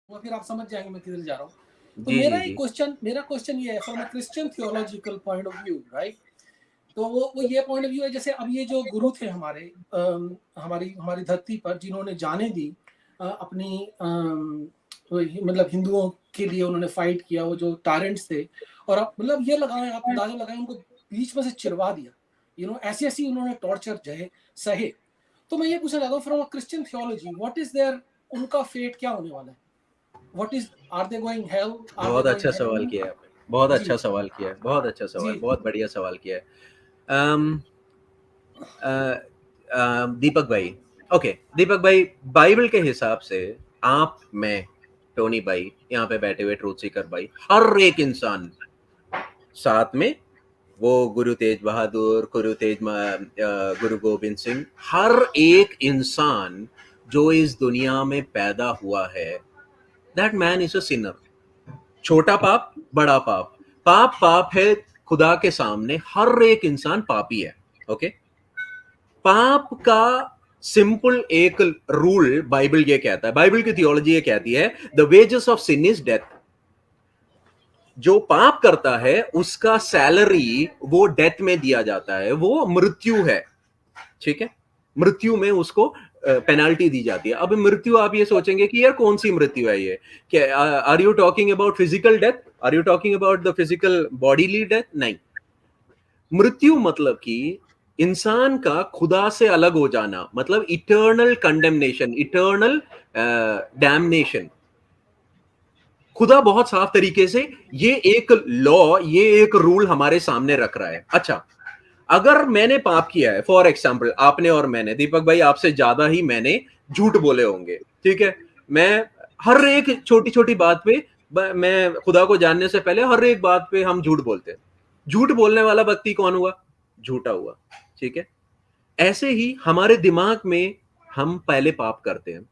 फिर आप समझ जाएंगे मैं किधर जा रहा हूँ। तो जी, जी, जी। मेरा क्वेश्चन ये है from a Christian theological point of view, right? तो वो ये पॉइंट ऑफ व्यू है, जैसे अब ये जो गुरु थे हमारे, हमारी हमारी धरती पर, जिन्होंने जाने दी अपनी मतलब हिंदुओं के लिए उन्होंने फाइट किया, वो जो टारेंट्स थे, और आप मतलब ये लगाएं, आप अंदाजा लगाएं, उनको बीच में से चिरवा दिया, ऐसी ऐसी उन्होंने टॉर्चर जहे सहे। तो मैं ये पूछना चाहता हूँ from a Christian theology, what is there, उनका फेट क्या होने वाला है? What is, are they going hell, are they बहुत गोइंग अच्छा सवाल हेवन? किया है आपने। बहुत जी अच्छा सवाल किया है। बहुत अच्छा जी। सवाल, बहुत बढ़िया सवाल किया है। अम, अ, दीपक भाई, ओके, दीपक भाई, बाइबल के हिसाब से आप, मैं, टोनी भाई, यहाँ पे बैठे हुए ट्रूथ सीकर भाई, हर एक इंसान, साथ में वो गुरु तेज बहादुर, गुरु गोविंद सिंह, हर एक इंसान जो इस दुनिया में पैदा हुआ है, that man is a Sinner. छोटा पाप, बड़ा पाप, पाप पाप है। खुदा के सामने हर एक इंसान पापी है। ओके, पाप का सिंपल एक रूल बाइबल ये कहता है, बाइबल की थियोलॉजी ये कहती है, the wages of sin is death. जो पाप करता है उसका सैलरी वो डेथ में दिया जाता है, वो मृत्यु है। ठीक है, मृत्यु में उसको पेनाल्टी दी जाती है। अब मृत्यु, आप ये सोचेंगे कि यार कौन सी मृत्यु है ये, क्या are you talking about physical death, are you talking about the physical bodily death? नहीं, मृत्यु मतलब कि इंसान का खुदा से अलग हो जाना, मतलब इटर्नल कंडेमनेशन, इटर्नल डैमनेशन। खुदा बहुत साफ तरीके से ये एक लॉ, ये एक रूल हमारे सामने रख रहा है। अच्छा, अगर मैंने पाप किया है, फॉर एग्जाम्पल आपने और मैंने, दीपक भाई आपसे ज्यादा ही मैंने झूठ बोले होंगे, ठीक है, मैं हर एक छोटी छोटी बात पे, मैं खुदा को जानने से पहले हर एक बात पे हम झूठ बोलते हैं। झूठ बोलने वाला व्यक्ति कौन हुआ? झूठा हुआ। ठीक है, ऐसे ही हमारे दिमाग में हम पहले पाप करते हैं।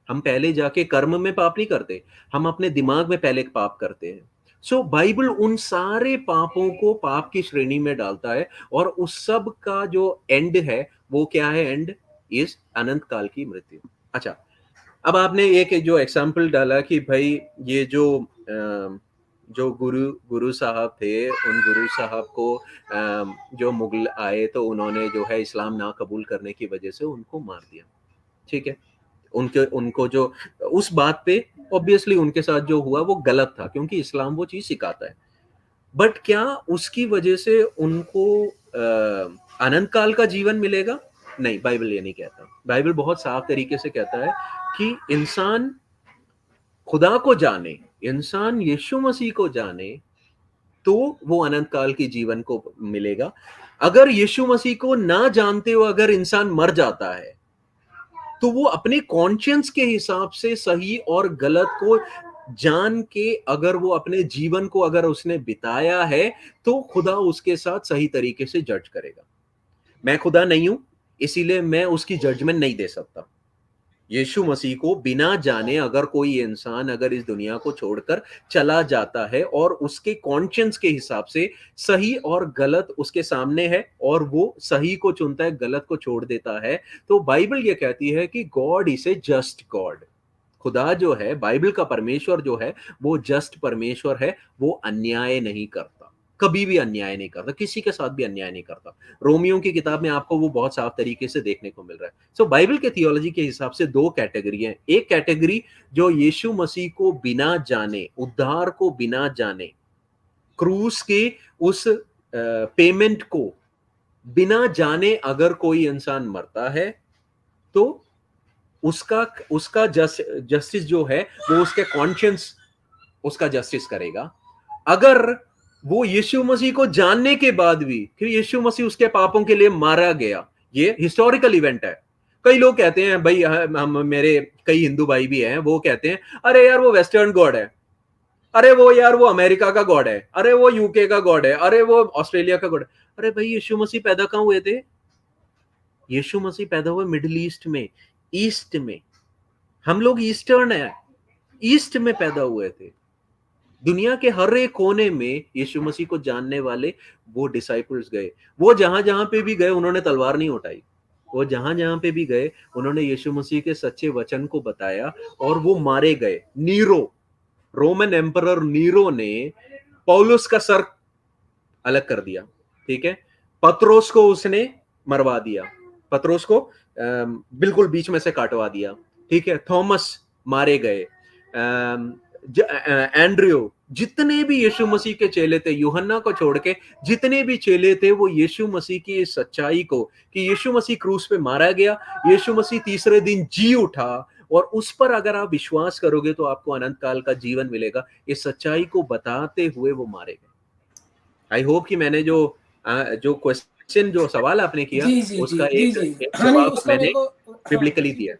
हम पहले जाके कर्म में पाप नहीं करते, हम अपने दिमाग में पहले पाप करते हैं। सो बाइबल उन सारे पापों को पाप की श्रेणी में डालता है, और उस सब का जो एंड है वो क्या है? एंड इज अनंत काल की मृत्यु। अच्छा, अब आपने एक जो एग्जाम्पल डाला कि भाई ये जो गुरु गुरु साहब थे, उन गुरु साहब को जो मुगल आए तो उन्होंने जो है इस्लाम ना कबूल करने की वजह से उनको मार दिया। ठीक है, उनके उनको जो उस बात पे ऑब्वियसली उनके साथ जो हुआ वो गलत था, क्योंकि इस्लाम वो चीज सिखाता है। बट क्या उसकी वजह से उनको अनंत काल का जीवन मिलेगा? नहीं, बाइबल ये नहीं कहता। बाइबल बहुत साफ तरीके से कहता है कि इंसान खुदा को जाने, इंसान यीशु मसीह को जाने, तो वो अनंत काल के जीवन को मिलेगा। अगर यीशु मसीह को ना जानते हो अगर इंसान मर जाता है, तो वो अपने कॉन्शियंस के हिसाब से सही और गलत को जान के अगर वो अपने जीवन को अगर उसने बिताया है, तो खुदा उसके साथ सही तरीके से जज करेगा। मैं खुदा नहीं हूं, इसीलिए मैं उसकी जजमेंट नहीं दे सकता। यीशु मसीह को बिना जाने अगर कोई इंसान अगर इस दुनिया को छोड़कर चला जाता है और उसके कॉन्शियंस के हिसाब से सही और गलत उसके सामने है और वो सही को चुनता है, गलत को छोड़ देता है, तो बाइबल ये कहती है कि God is a just God. खुदा जो है, बाइबल का परमेश्वर जो है, वो जस्ट परमेश्वर है। वो अन्याय नहीं करता, कभी भी अन्याय नहीं करता, किसी के साथ भी अन्याय नहीं करता। रोमियो की किताब में आपको वो बहुत साफ तरीके से देखने को मिल रहा है। सो बाइबल के थियोलॉजी के हिसाब से दो कैटेगरी है। एक कैटेगरी जो यीशु मसीह को बिना जाने, उद्धार को बिना जाने, क्रूस के उस पेमेंट को बिना जाने अगर कोई इंसान मरता है, तो उसका उसका जस्टिस जो है वो उसके कॉन्शियंस उसका जस्टिस करेगा। अगर वो यीशु मसीह को जानने के बाद भी फिर यीशु मसीह उसके पापों के लिए मारा गया, ये हिस्टोरिकल इवेंट है। कई लोग कहते हैं भाई, हम मेरे कई हिंदू भाई भी हैं, वो कहते हैं अरे यार वो वेस्टर्न गॉड है, अरे वो यार वो अमेरिका का गॉड है, अरे वो यूके का गॉड है, अरे वो ऑस्ट्रेलिया का गॉड है। अरे भाई, यीशु मसीह पैदा कहां हुए थे? यीशु मसीह पैदा हुए मिडिल ईस्ट में, ईस्ट में। हम लोग ईस्टर्न है, ईस्ट में पैदा हुए थे। दुनिया के हर एक कोने में यीशु मसीह को जानने वाले वो डिसाइपल्स गए। वो जहां जहां पे भी गए उन्होंने तलवार नहीं उठाई, वो जहां जहां पे भी गए उन्होंने यीशु मसीह के सच्चे वचन को बताया और वो मारे गए। नीरो, रोमन एम्परर नीरो ने पौलुस का सर अलग कर दिया, ठीक है। पत्रोस को उसने मरवा दिया, पत्रोस को बिल्कुल बीच में से काटवा दिया, ठीक है। थॉमस मारे गए, एंड्रयू, जितने भी यीशु मसीह के चेले थे, यूहन्ना को छोड़ के जितने भी चेले थे, वो यीशु मसीह की इस सच्चाई को कि यीशु मसीह क्रूस पे मारा गया, यीशु मसीह तीसरे दिन जी उठा और उस पर अगर आप विश्वास करोगे तो आपको अनंत काल का जीवन मिलेगा, इस सच्चाई को बताते हुए वो मारे गए। आई होप कि मैंने जो क्वेश्चन, जो सवाल आपने किया, जी जी जी उसका जी एक जी, हाँ नहीं जवाब उसका मैंने मेरे को, हाँ बिब्लिकली जी दिया।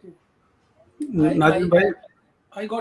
आई नाजिम भाई आई गॉट